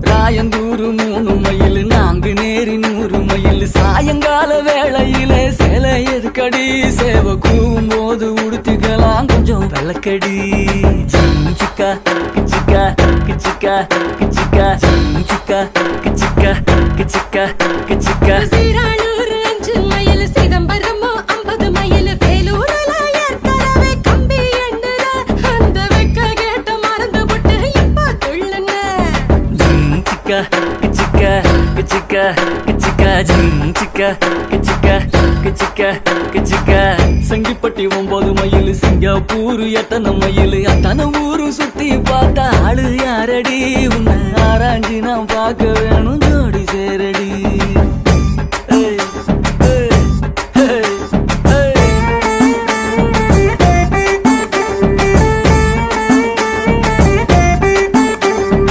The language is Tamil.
ராயந்தூரு 3 மைல் நான்கு நேரி 100 மைல் சாயங்கால வேளையில சேலை எதுக்கடி சேவ கூவும் போது உடுத்திக்கலாம் கொஞ்சம் வெள்ளக்கடி சிக்கா கிச்சிக்கா கிச்சிக்கா கிச்சிக்கா சிக்கா கிச்சிக்கா கிச்சிக்கா கிச்சிக்கா சீரானூர் 5 மைல் சிதம்பரமோ 50 மைல் வேலூர்ல ஏற்கனவே கம்பி எண்ணுற அந்த வெக்க கேட்ட மறந்து விட்டு இப்ப துள்ளுன சிக்கா கிச்சிக்கா கிச்சிக்கா கிச்சிக்கா சிக்கா கிச்சிக்கா கிச்சிக்கா கிச்சிக்கா சங்கிப்பட்டி 9 மைல் சிங்கப்பூர் எத்தனை மைல் அத்தனை ஊரு சுத்தி பார்த்தா ஆளு யாரடி உன்னை ஆராய்ச்சி நான் பார்க்க வேணும் ஜோடி சேரடி